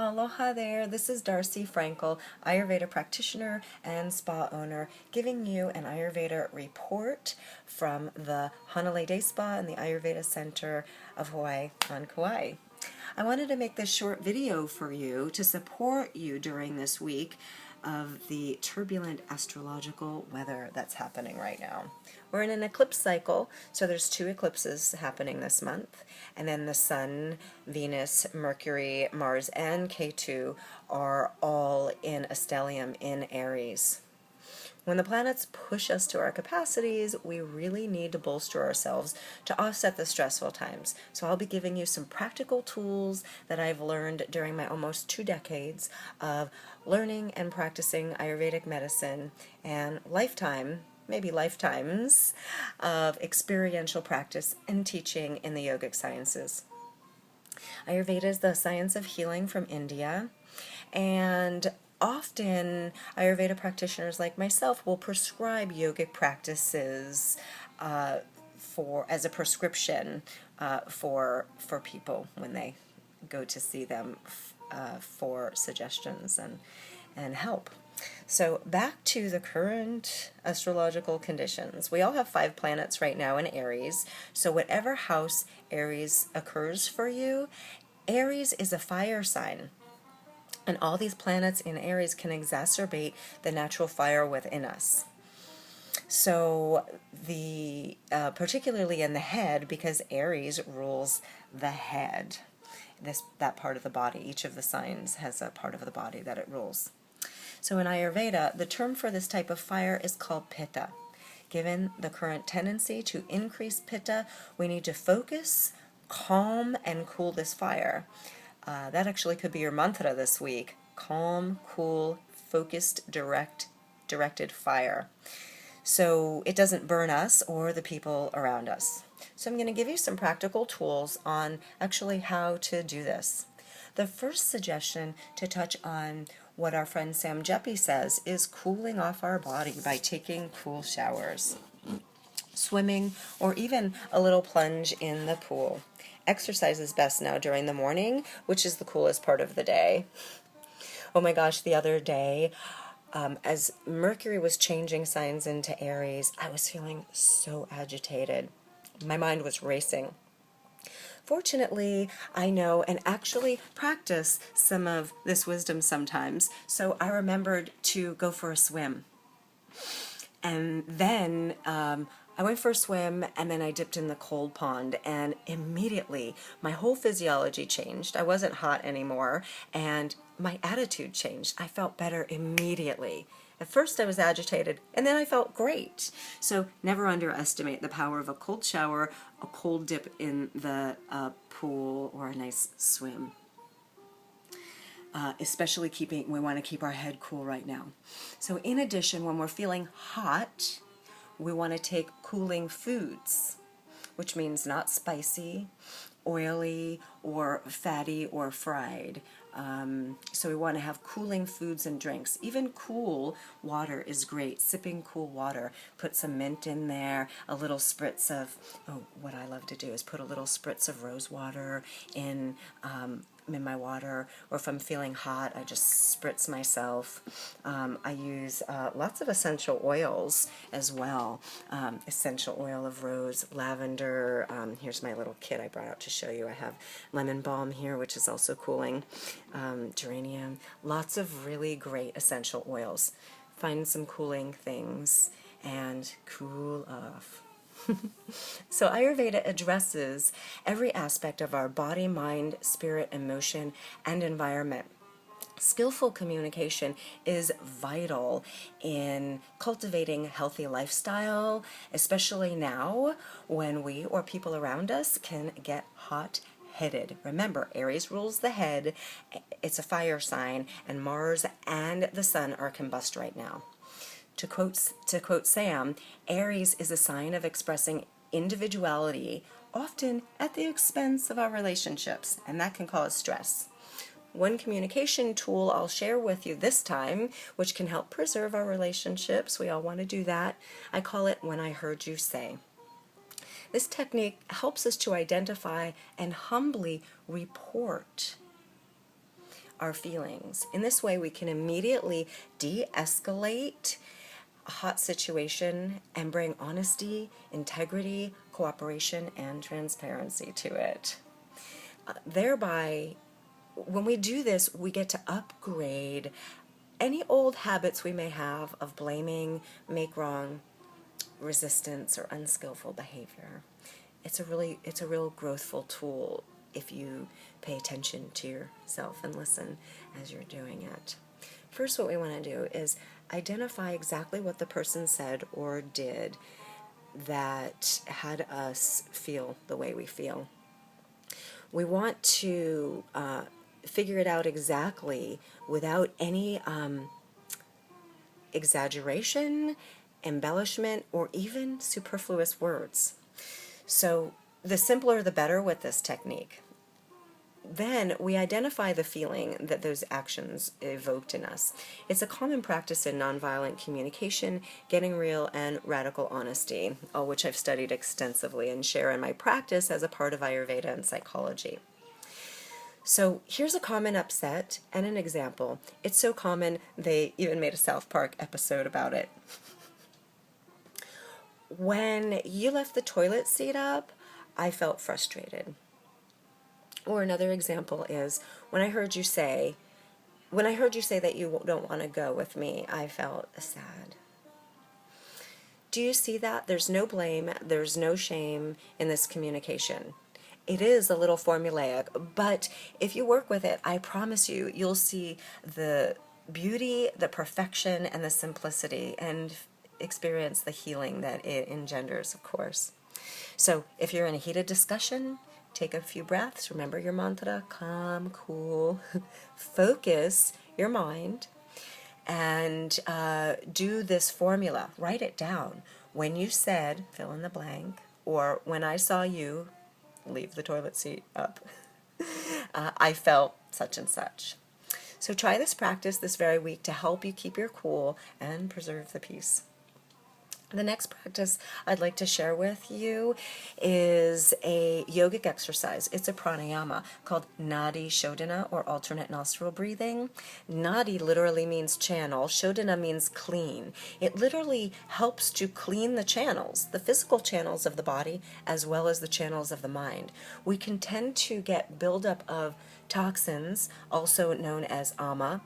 Aloha there, this is Darci Frankel, Ayurveda practitioner and spa owner, giving you an Ayurveda report from the Hanalei Day Spa and the Ayurveda Center of Hawaii on Kauai. I wanted to make this short video for you to support you during this week of the turbulent astrological weather that's happening right now. We're in an eclipse cycle, so there's 2 eclipses happening this month, and then the Sun, Venus, Mercury, Mars, and K2 are all in a stellium in Aries. When the planets push us to our capacities, we really need to bolster ourselves to offset the stressful times. So I'll be giving you some practical tools that I've learned during my almost 2 decades of learning and practicing Ayurvedic medicine and maybe lifetimes, of experiential practice and teaching in the yogic sciences. Ayurveda is the science of healing from India, and often Ayurveda practitioners like myself will prescribe yogic practices as a prescription for people when they go to see them for suggestions and help. So back to the current astrological conditions. We all have 5 planets right now in Aries, so whatever house Aries occurs for you, Aries is a fire sign. And all these planets in Aries can exacerbate the natural fire within us. So particularly in the head, because Aries rules the head, that part of the body. Each of the signs has a part of the body that it rules. So in Ayurveda, the term for this type of fire is called Pitta. Given the current tendency to increase Pitta, we need to focus, calm, and cool this fire. That actually could be your mantra this week. Calm, cool, focused, directed fire. So it doesn't burn us or the people around us. So I'm going to give you some practical tools on actually how to do this. The first suggestion to touch on what our friend Sam Jeppy says is cooling off our body by taking cool showers, swimming, or even a little plunge in the pool. Exercise is best now during the morning, which is the coolest part of the day. Oh my gosh, the other day, as Mercury was changing signs into Aries, I was feeling so agitated. My mind was racing. Fortunately, I know and actually practice some of this wisdom sometimes, so I remembered to go for a swim. And then I went for a swim, and then I dipped in the cold pond, and immediately my whole physiology changed. I wasn't hot anymore, and my attitude changed. I felt better immediately. At first I was agitated, and then I felt great. So never underestimate the power of a cold shower, a cold dip in the pool, or a nice swim. Especially we want to keep our head cool right now. So in addition, when we're feeling hot, we want to take cooling foods, which means not spicy, oily, or fatty, or fried. So we want to have cooling foods and drinks. Even cool water is great. Sipping cool water. Put some mint in there, a little spritz of, what I love to do is put a little spritz of rose water in my water, or if I'm feeling hot, I just spritz myself. I use lots of essential oils as well. Essential oil of rose, lavender. Here's my little kit I brought out to show you. I have lemon balm here, which is also cooling. Geranium. Lots of really great essential oils. Find some cooling things and cool off. So Ayurveda addresses every aspect of our body, mind, spirit, emotion, and environment. Skillful communication is vital in cultivating a healthy lifestyle, especially now when we or people around us can get hot-headed. Remember, Aries rules the head, it's a fire sign, and Mars and the Sun are combust right now. To quote Sam, Aries is a sign of expressing individuality, often at the expense of our relationships, and that can cause stress. One communication tool I'll share with you this time, which can help preserve our relationships, we all want to do that, I call it When I Heard You Say. This technique helps us to identify and humbly report our feelings. In this way, we can immediately de-escalate a hot situation and bring honesty, integrity, cooperation, and transparency to it. Thereby, when we do this, we get to upgrade any old habits we may have of blaming, make wrong, resistance, or unskillful behavior. It's a real growthful tool if you pay attention to yourself and listen as you're doing it. First, what we want to do is identify exactly what the person said or did that had us feel the way we feel. We want to figure it out exactly without any exaggeration, embellishment, or even superfluous words. So the simpler the better with this technique. Then we identify the feeling that those actions evoked in us. It's a common practice in nonviolent communication, getting real, and radical honesty, all which I've studied extensively and share in my practice as a part of Ayurveda and psychology. So here's a common upset and an example. It's so common they even made a South Park episode about it. When you left the toilet seat up, I felt frustrated. Or another example is when I heard you say that you don't want to go with me, I felt sad. Do you see that? There's no blame, there's no shame in this communication. It is a little formulaic, but if you work with it, I promise you, you'll see the beauty, the perfection, and the simplicity, and experience the healing that it engenders, of course. So if you're in a heated discussion, take a few breaths, remember your mantra, calm, cool, focus your mind, and do this formula. Write it down. When you said, fill in the blank, or when I saw you leave the toilet seat up, I felt such and such. So try this practice this very week to help you keep your cool and preserve the peace. The next practice I'd like to share with you is a yogic exercise. It's a pranayama called Nadi Shodhana, or alternate nostril breathing. Nadi literally means channel. Shodhana means clean. It literally helps to clean the channels, the physical channels of the body, as well as the channels of the mind. We can tend to get buildup of toxins, also known as AMA,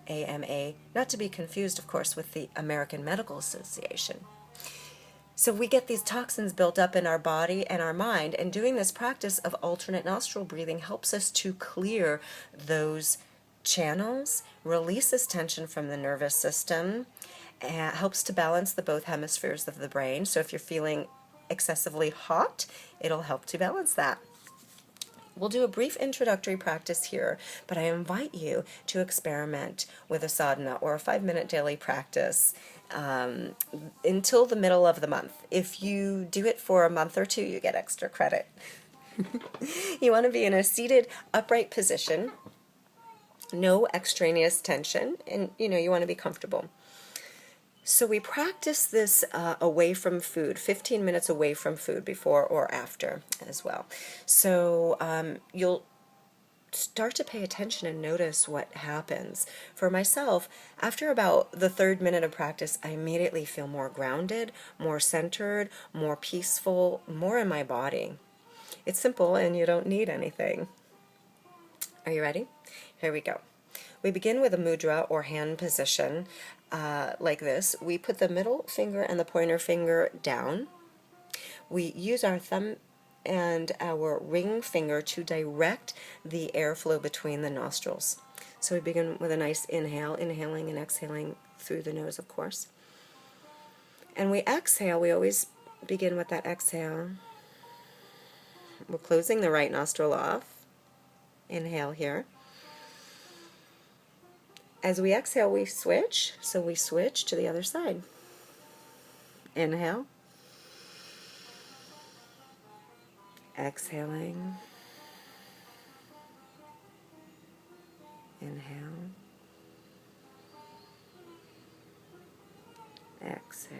AMA, not to be confused, of course, with the American Medical Association. So we get these toxins built up in our body and our mind, and doing this practice of alternate nostril breathing helps us to clear those channels, releases tension from the nervous system, and helps to balance the both hemispheres of the brain. So if you're feeling excessively hot, it'll help to balance that. We'll do a brief introductory practice here, but I invite you to experiment with a sadhana or a 5-minute daily practice until the middle of the month. If you do it for a month or two, you get extra credit. You want to be in a seated, upright position, no extraneous tension, and you want to be comfortable. So we practice this away from food, 15 minutes away from food, before or after as well. So you'll start to pay attention and notice what happens. For myself, after about the 3rd minute of practice, I immediately feel more grounded, more centered, more peaceful, more in my body. It's simple and you don't need anything. Are you ready? Here we go. We begin with a mudra or hand position like this. We put the middle finger and the pointer finger down. We use our thumb and our ring finger to direct the airflow between the nostrils. So we begin with a nice inhale, inhaling and exhaling through the nose, of course. And we exhale. We always begin with that exhale. We're closing the right nostril off. Inhale here. As we exhale, we switch. So we switch to the other side. Inhale. Exhaling. Inhale. Exhale.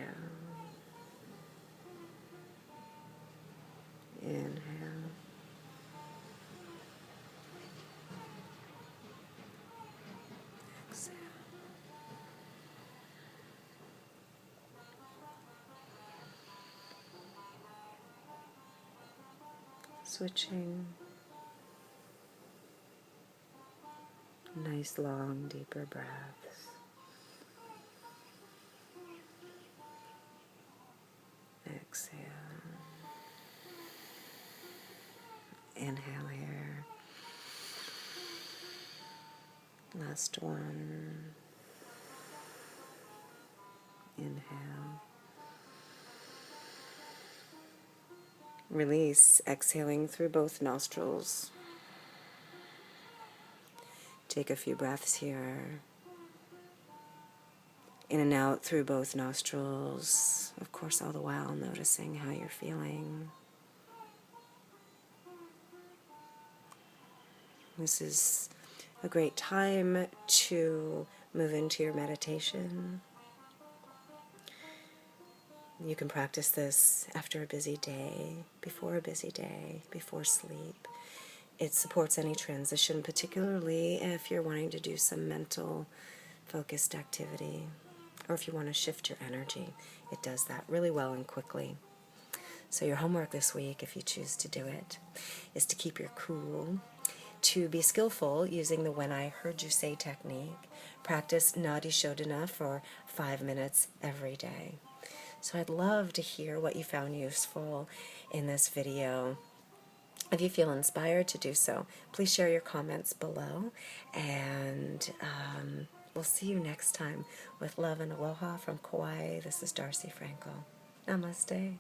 Inhale. switching. Nice, long, deeper breaths. Exhale. Inhale here. Last one. Inhale. Release, exhaling through both nostrils. Take a few breaths here. In and out through both nostrils. Of course, all the while noticing how you're feeling. This is a great time to move into your meditation. You can practice this after a busy day, before sleep. It supports any transition, particularly if you're wanting to do some mental focused activity, or if you want to shift your energy. It does that really well and quickly. So your homework this week, if you choose to do it, is to keep your cool, to be skillful using the When I Heard You Say technique. Practice Nadi Shodhana for 5 minutes every day. So I'd love to hear what you found useful in this video. If you feel inspired to do so, please share your comments below, and we'll see you next time with love and aloha from Kauai. This is Darci Frankel. Namaste.